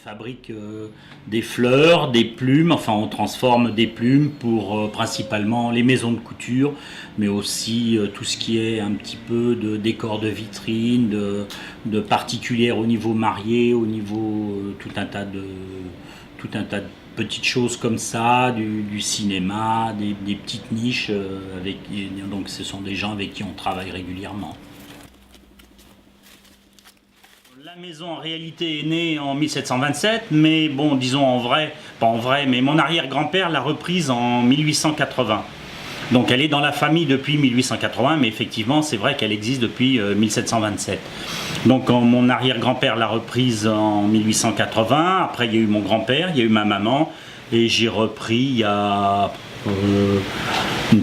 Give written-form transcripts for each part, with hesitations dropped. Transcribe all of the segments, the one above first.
fabrique des fleurs, des plumes, enfin on transforme des plumes pour principalement les maisons de couture, mais aussi tout ce qui est un petit peu de décor de vitrine, de particulière au niveau marié, au niveau tout un tas de petites choses comme ça, du cinéma, des petites niches donc ce sont des gens avec qui on travaille régulièrement. La maison en réalité est née en 1727, mais bon, disons en vrai, pas en vrai, mais mon arrière-grand-père l'a reprise en 1880. Donc elle est dans la famille depuis 1880, mais effectivement c'est vrai qu'elle existe depuis 1727. Donc mon arrière-grand-père l'a reprise en 1880, après il y a eu mon grand-père, il y a eu ma maman, et j'ai repris il y a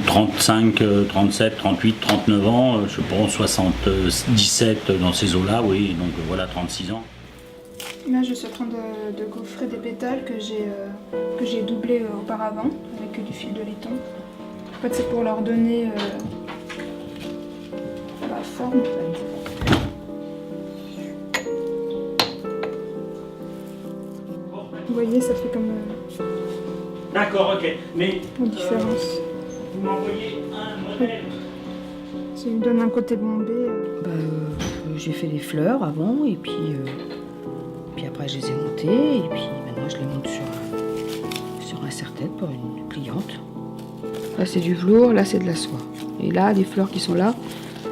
35, 37, 38, 39 ans, je pense 77 dans ces eaux-là, oui, donc voilà 36 ans. Là je suis en train de gaufrer des pétales que j'ai doublés auparavant avec du fil de laiton. En fait c'est pour leur donner la forme. Vous voyez ça fait comme D'accord, ok, mais une différence. Vous m'envoyez un modèle. Ça me donne un côté bombé. J'ai fait des fleurs avant et puis après je les ai montées et puis maintenant je les monte sur un serre-tête pour une cliente. Là c'est du velours, là c'est de la soie. Et là les fleurs qui sont là,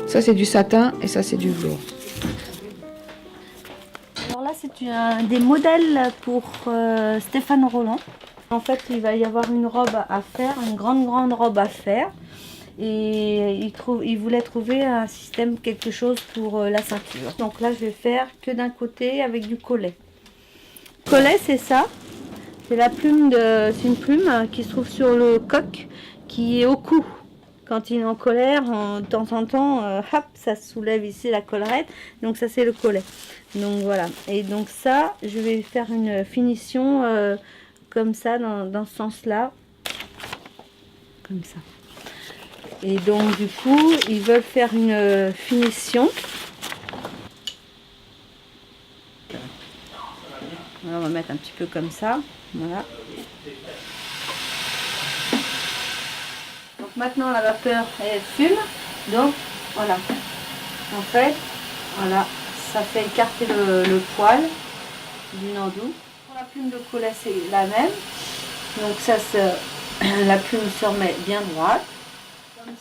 ça c'est du satin et ça c'est du velours. Alors là c'est des modèles pour Stéphane Roland. En fait, il va y avoir une robe à faire, une grande robe à faire. Et il voulait trouver un système, quelque chose pour la ceinture. Donc là, je vais faire que d'un côté avec du collet. Collet, c'est ça. C'est c'est une plume qui se trouve sur le coq, qui est au cou. Quand il est en colère, de temps en temps, hop, ça soulève ici la collerette. Donc ça, c'est le collet. Donc voilà. Et donc ça, je vais faire une finition comme ça, dans ce sens-là. Comme ça. Et donc, du coup, ils veulent faire une finition. Voilà, on va mettre un petit peu comme ça. Voilà. Donc maintenant, la vapeur, elle fume. Donc, voilà. En fait, voilà, ça fait écarter le poil du nandou. La plume de collet c'est la même, donc ça la plume se remet bien droite.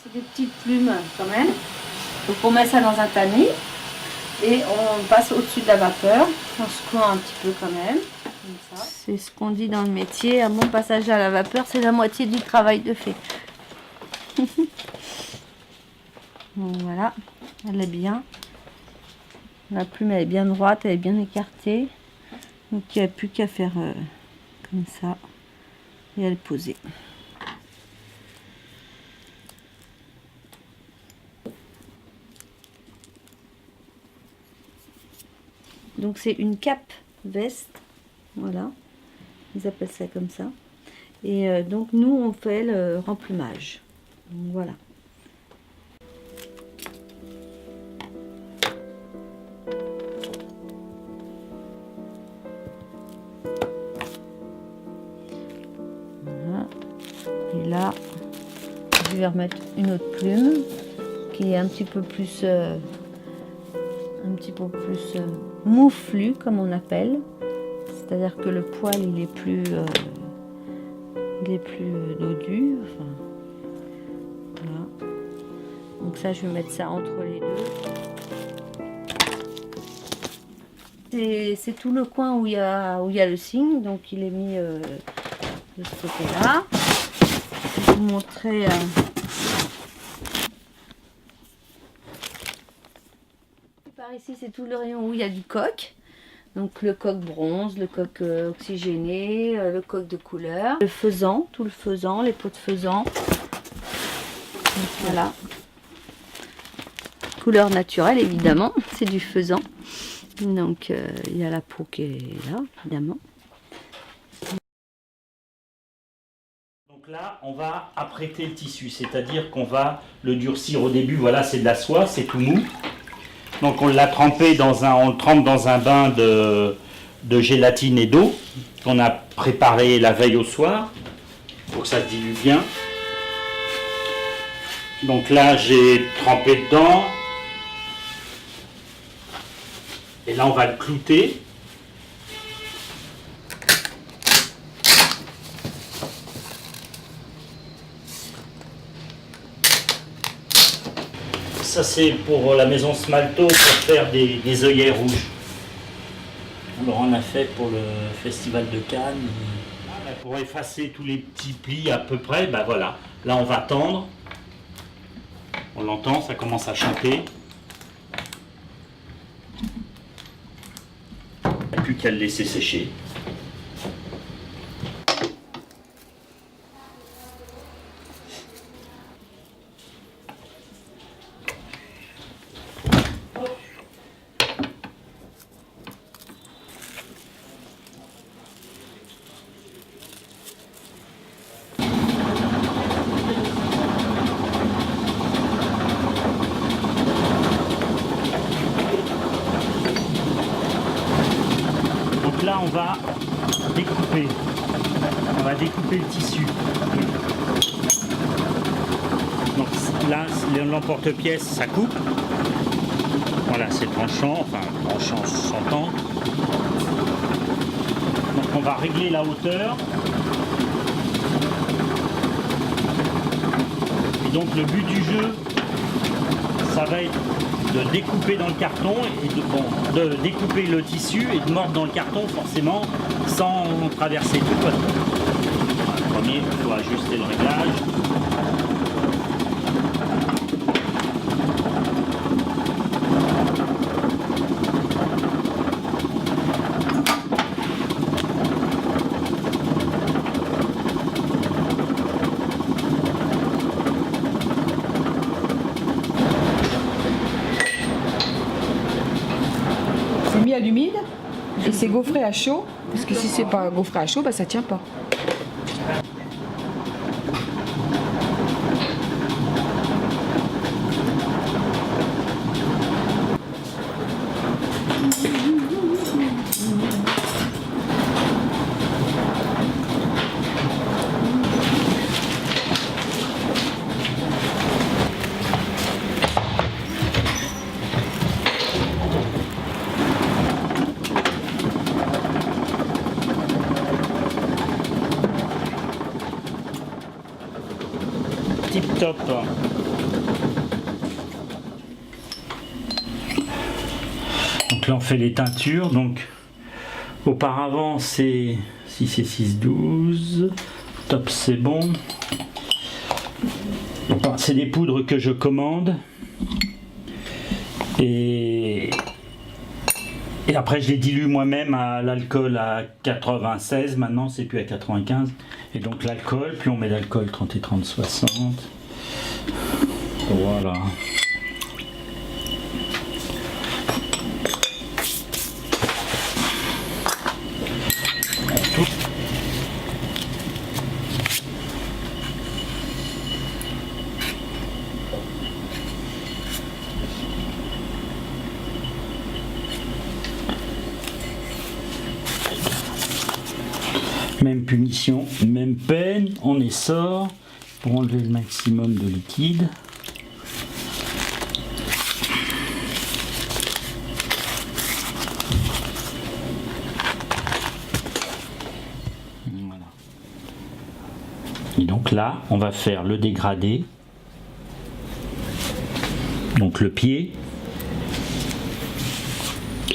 C'est des petites plumes quand même, donc on met ça dans un tamis et on passe au-dessus de la vapeur, on secoue un petit peu quand même, comme ça. C'est ce qu'on dit dans le métier, un bon passage à la vapeur c'est la moitié du travail de fait. Donc voilà, elle est bien, la plume elle est bien droite, elle est bien écartée. Donc il n'y a plus qu'à faire comme ça et à le poser. Donc c'est une cape veste, voilà, ils appellent ça comme ça. Et donc nous on fait le remplumage. Donc, voilà. Et là, je vais remettre une autre plume qui est un petit peu plus mouflu comme on appelle. C'est-à-dire que le poil il est plus dodu. Enfin, voilà. Donc ça, je vais mettre ça entre les deux. C'est tout le coin où il y a le signe, donc il est mis de ce côté-là. Je vais vous montrer. Par ici, c'est tout le rayon où il y a du coq. Donc le coq bronze, le coq oxygéné, le coq de couleur, le faisan, tout le faisan, les peaux de faisan. Donc, voilà. Couleur naturelle évidemment, c'est du faisan. Donc il y a la peau qui est là, évidemment. Donc là, on va apprêter le tissu, c'est-à-dire qu'on va le durcir au début. Voilà, c'est de la soie, c'est tout mou. Donc on l'a trempé on le trempe dans un bain de gélatine et d'eau qu'on a préparé la veille au soir pour que ça se dilue bien. Donc là j'ai trempé dedans et là on va le clouter. Ça c'est pour la maison Smalto pour faire des œillets rouges. Alors on a fait pour le festival de Cannes. Pour effacer tous les petits plis à peu près, ben voilà. Là on va tendre. On l'entend, ça commence à chanter. Il n'y a plus qu'à le laisser sécher. Là on va découper le tissu. Donc là l'emporte-pièce ça coupe. Voilà, c'est tranchant, enfin tranchant s'entend. Donc on va régler la hauteur. Et donc le but du jeu, ça va être de découper dans le carton et de découper le tissu et de mordre dans le carton forcément sans traverser tout. Voilà, premier, il faut ajuster le réglage. Mis à l'humide et c'est gaufré à chaud, parce que si c'est pas gaufré à chaud, bah ça tient pas. Tip top. Donc là on fait les teintures. Donc auparavant c'est 6 et 6, 12. Top c'est bon. C'est des poudres que je commande. Et après je les dilue moi-même à l'alcool à 96, maintenant c'est plus à 95. Et donc l'alcool, puis on met l'alcool 30 et 30, 60. Voilà. Même punition, même peine, on essore pour enlever le maximum de liquide. Voilà. Et donc là, on va faire le dégradé. Donc le pied.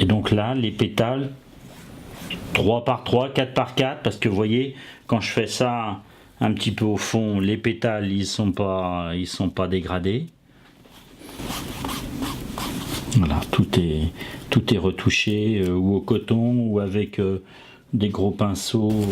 Et donc là, les pétales. 3 par 3, 4 par 4, parce que vous voyez, quand je fais ça un petit peu au fond, les pétales ils sont pas dégradés. Voilà, tout est retouché ou au coton ou avec des gros pinceaux.